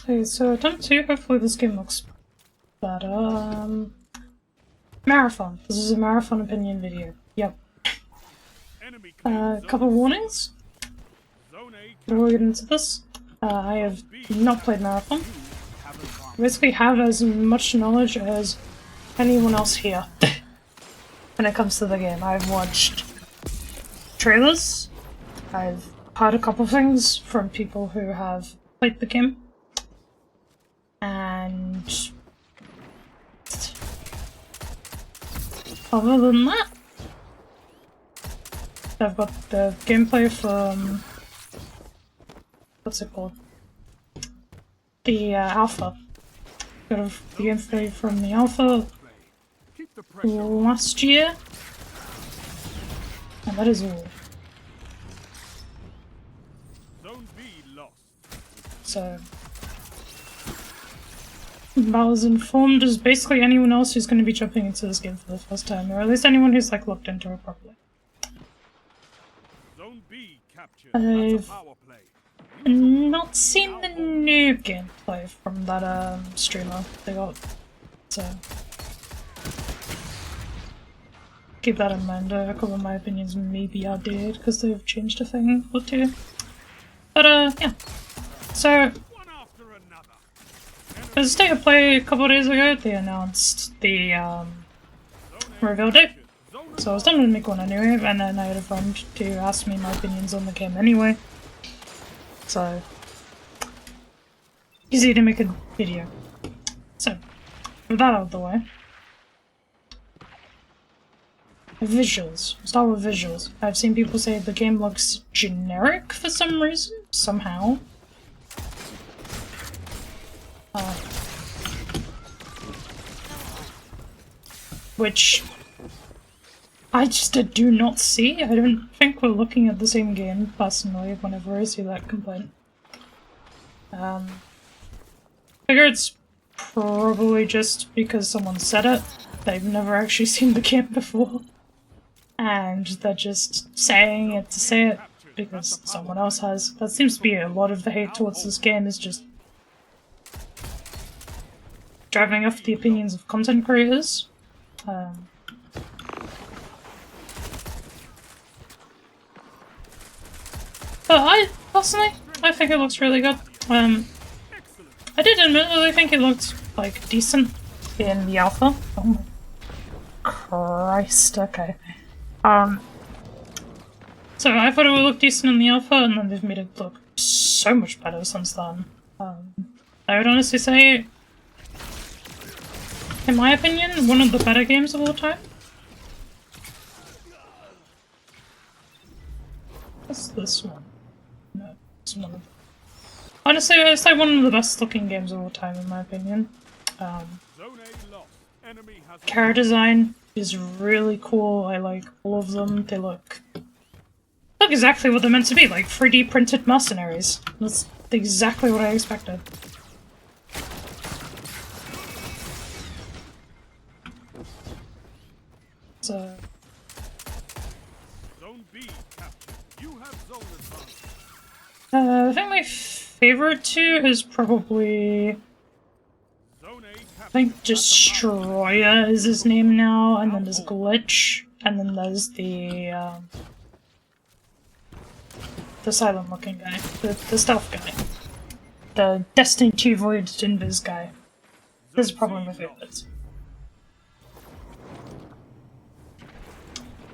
Okay, so attempt 2, hopefully this game looks better. Marathon. This is a marathon opinion video. Yep. Couple warnings. Before we get into this, I have not played Marathon. I basically have as much knowledge as anyone else here when it comes to the game. I've watched trailers, I've heard a couple things from people who have played the game, and other than that, I've got the gameplay from, what's it called? The alpha. Got the gameplay from the alpha last year, and that is all. So, about as informed as basically anyone else who's going to be jumping into this game for the first time, or at least anyone who's like looked into it properly. I've not seen the new gameplay from that streamer they got, so keep that in mind. A couple of my opinions may be outdated because they've changed a thing or two. But yeah. So at the state of play a couple of days ago, they announced the reveal date. So I was done with make one anyway, and then I had a friend to ask me my opinions on the game anyway. So easy to make a video. So with that out of the way, visuals. We'll start with visuals. I've seen people say the game looks generic for some reason, somehow. Which I just do not see. I don't think we're looking at the same game, personally, whenever I see that complaint. Figure it's probably just because someone said it. They've never actually seen the game before. And they're just saying it to say it because someone else has. That seems to be a lot of the hate towards this game, is just driving off the opinions of content creators. But I, personally, I think it looks really good. I did admittedly think it looked, like, decent in the alpha. Oh my Christ, okay. So I thought it would look decent in the alpha, and then they've made it look so much better since then. I would honestly say, in my opinion, one of the better games of all time. What's this one? No, it's one of them. Honestly, it's like one of the best looking games of all time, in my opinion. Character design is really cool. I like all of them. They look exactly what they're meant to be, like 3D printed mercenaries. That's exactly what I expected. So I think my favorite two is probably, I think Destroyer is his name now, and then there's Glitch, and then there's the silent looking guy, the stealth guy. The Destiny 2 Void Invis guy. This is probably my favorite.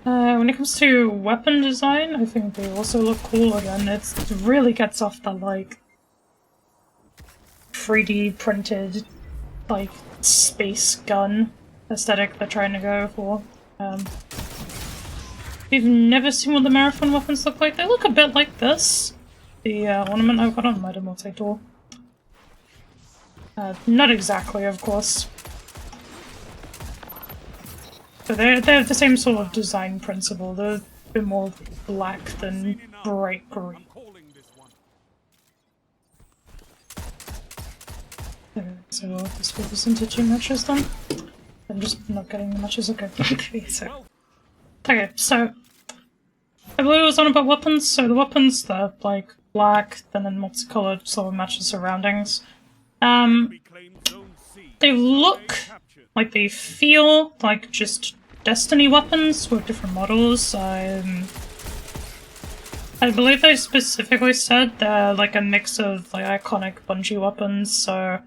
When it comes to weapon design, I think they also look cool again. It really gets off the, like, 3D printed, like, space gun aesthetic they're trying to go for. We've never seen what the Marathon weapons look like. They look a bit like this. The ornament I've got on my multi-tool. Not exactly, of course. But they have the same sort of design principle. They're a bit more black than bright green. So we'll just focus into 2 matches then. I'm just not getting the matches, okay. Okay, so I believe it was on about weapons. So the weapons, they're like black, then in multicolored sort of matches surroundings. They look like they feel like just Destiny weapons with different models. I believe they specifically said they're like a mix of like iconic Bungie weapons, so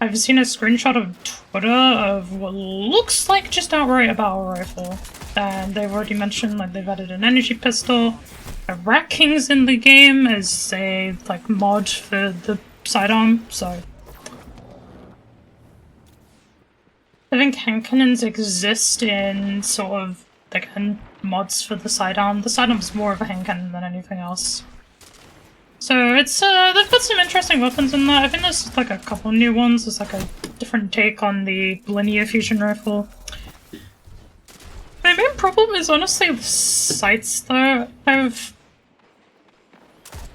I've seen a screenshot of Twitter of what looks like just outright a battle rifle, and they've already mentioned like they've added an energy pistol, a Rat King's in the game as a like mod for the sidearm, so I think hand cannons exist in sort of like mods for the sidearm. The sidearm's more of a hand cannon than anything else. So it's they've got some interesting weapons in there. I think there's like a couple new ones. There's like a different take on the linear fusion rifle. My main problem is honestly the sights though. I've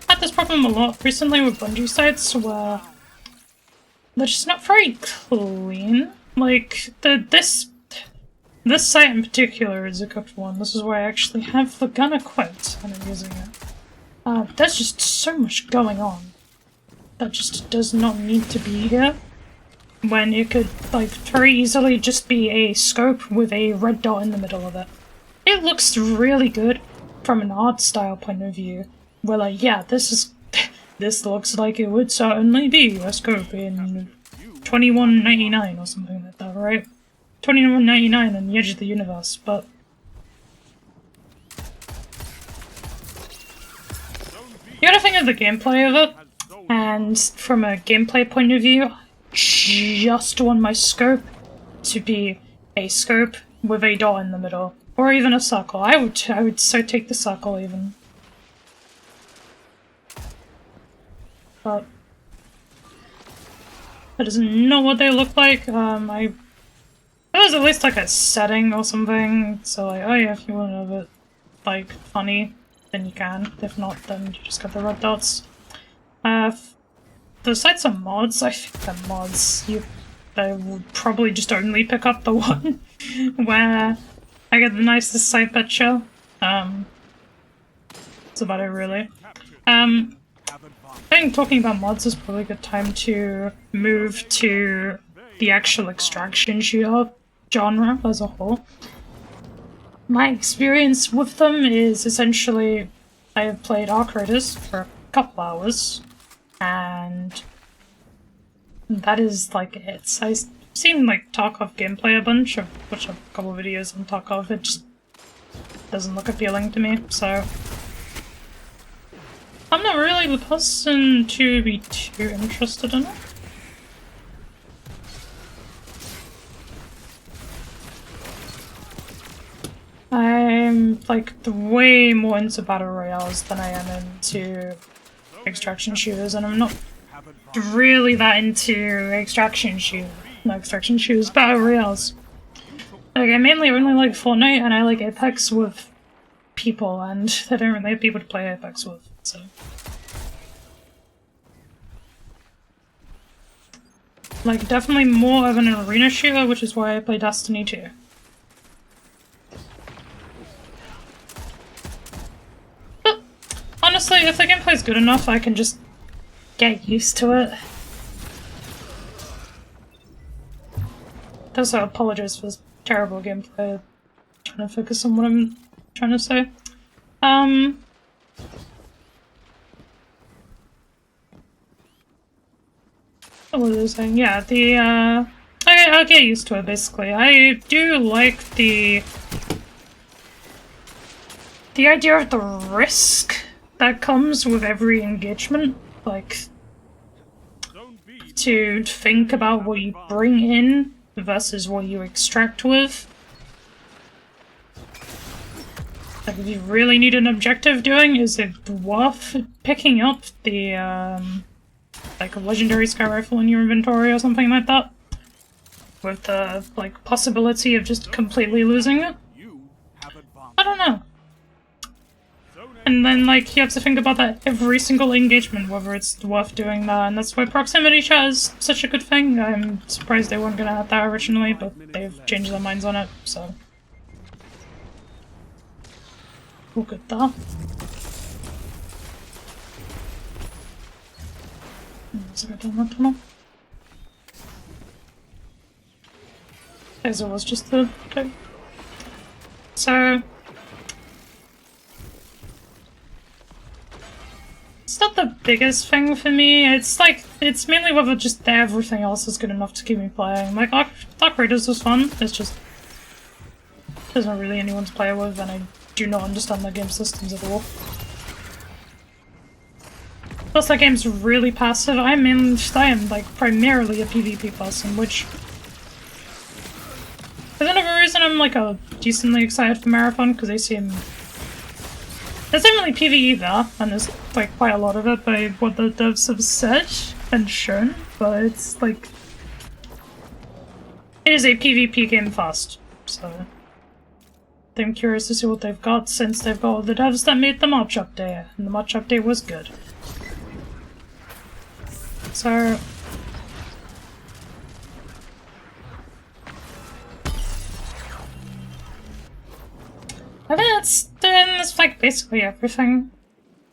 had this problem a lot recently with Bungie sights where they're just not very clean. Like this sight in particular is a good one. This is where I actually have the gun equipped and I'm using it. There's just so much going on that just does not need to be here, when it could, like, very easily just be a scope with a red dot in the middle of it. It looks really good from an art style point of view, where like, yeah, this looks like it would certainly be a scope in $21.99 or something like that, right? $21.99 on the Edge of the Universe, but you gotta think of the gameplay of it, and from a gameplay point of view, I just want my scope to be a scope with a dot in the middle, or even a circle. I would so take the circle even. But that is not what they look like. There was at least like a setting or something, so like, oh yeah, if you want to have it like funny, then you can. If not, then you just got the red dots. The sights are mods. I think they're mods. They would probably just only pick up the one where I get the nicest sight picture. That's about it, really. I think talking about mods is probably a good time to move to the actual extraction shooter genre as a whole. My experience with them is essentially I have played Arc Raiders for a couple hours, and that is like it. I've seen like Tarkov gameplay a bunch. I've watched a couple of videos on Tarkov. It just doesn't look appealing to me, so I'm not really the person to be too interested in it. I'm like way more into battle royales than I am into extraction shooters, and I'm not really that into extraction shooters, battle royales. Like, I mainly only like Fortnite, and I like Apex with people, and I don't really have people to play Apex with, so. Like, definitely more of an arena shooter, which is why I play Destiny 2. But, honestly, if the gameplay's good enough, I can just get used to it. Also, I apologize for this terrible gameplay. I'm trying to focus on what I'm trying to say. What was I saying? Yeah, I'll get used to it, basically. I do like the idea of the risk that comes with every engagement. Like, to think about what you bring in versus what you extract with. Like, if you really need an objective doing, is it worth picking up the, like a legendary sky rifle in your inventory or something like that? With the, like, possibility of just completely losing it? I don't know. And then, like, you have to think about that every single engagement, whether it's worth doing that, and that's why proximity chat is such a good thing. I'm surprised they weren't gonna have that originally, but they've changed their minds on it, so. Look at that. Let's go down that tunnel. As it was just the... Okay. So... It's not the biggest thing for me. It's like, it's mainly whether just everything else is good enough to keep me playing. Like, Dark Raiders was fun, it's just... There's not really anyone to play with, and I do not understand the game systems at all. Plus, that game's really passive. I am like primarily a PvP person, which is another reason I'm like a decently excited for Marathon, because they seem... There's definitely PvE there, and there's like quite a lot of it by what the devs have said and shown, but it's like... It is a PvP game first, so... I'm curious to see what they've got, since they've got all the devs that made the March update, and the March update was good. So... I think that's like basically everything.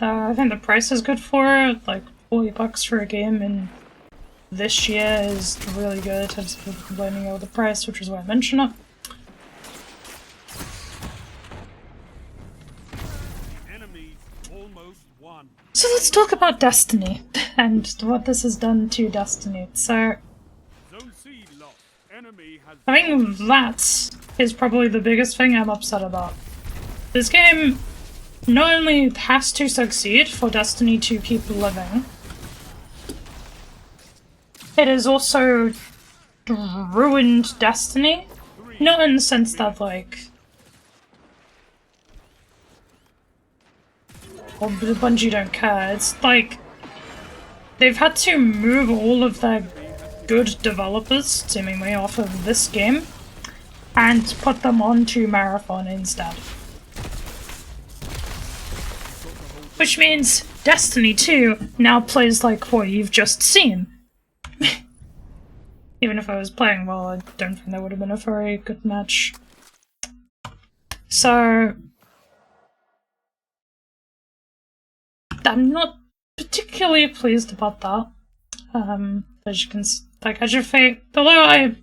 I think the price is good for it, like $40 for a game in this year is really good. I'm just complaining over the price, which is why I mention it. So let's talk about Destiny, and what this has done to Destiny. So, I think that is probably the biggest thing I'm upset about. This game not only has to succeed for Destiny to keep living, it has also ruined Destiny. Not in the sense that, like, well, Bungie don't care. It's like they've had to move all of their good developers, seemingly, off of this game and put them onto Marathon instead. Which means Destiny 2 now plays like what you've just seen. Even if I was playing well, I don't think that would have been a very good match. So... I'm not particularly pleased about that. As you can like edgeoffate, although I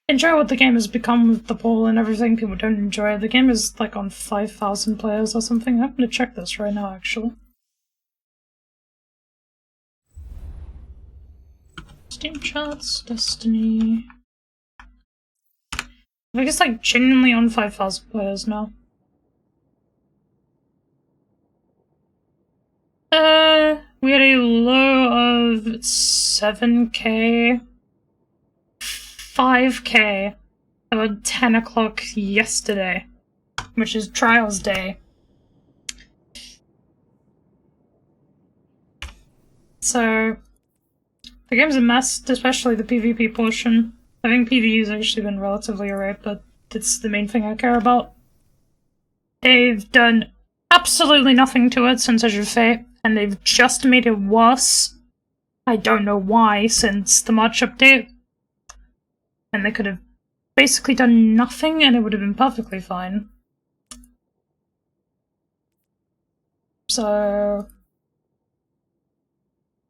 enjoy what the game has become with the poll and everything, people don't enjoy it. The game is like on 5,000 players or something. I'm gonna check this right now, actually. Steam charts, Destiny... I think it's like genuinely on 5,000 players now. We had a low of 7k, 5k, about 10 o'clock yesterday, which is Trials Day. So, the game's a mess, especially the PvP portion. I think PvE has actually been relatively alright, but it's the main thing I care about. They've done absolutely nothing to it since edgeoffate, and they've just made it worse. I don't know why, since the March update. And they could have basically done nothing and it would have been perfectly fine. So...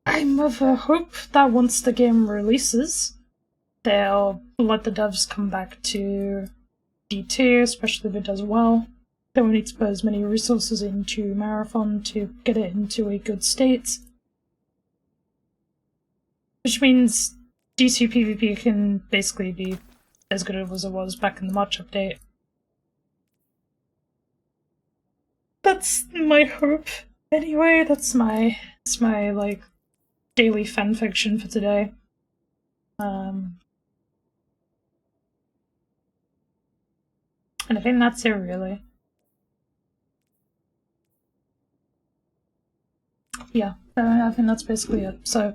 I'm of a hope that once the game releases, they'll let the devs come back to D2, especially if it does well. They won't need to put as many resources into Marathon to get it into a good state. Which means D2 PvP can basically be as good as it was back in the March update. That's my hope. Anyway, that's my like daily fanfiction for today. And I think that's it, really. Yeah, I think that's basically it. So,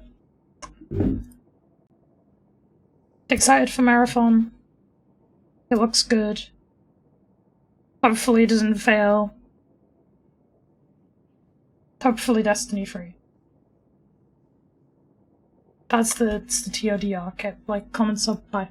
excited for Marathon. It looks good. Hopefully it doesn't fail. Hopefully Destiny 3. That's the TOD arc. Like, comment, sub, bye.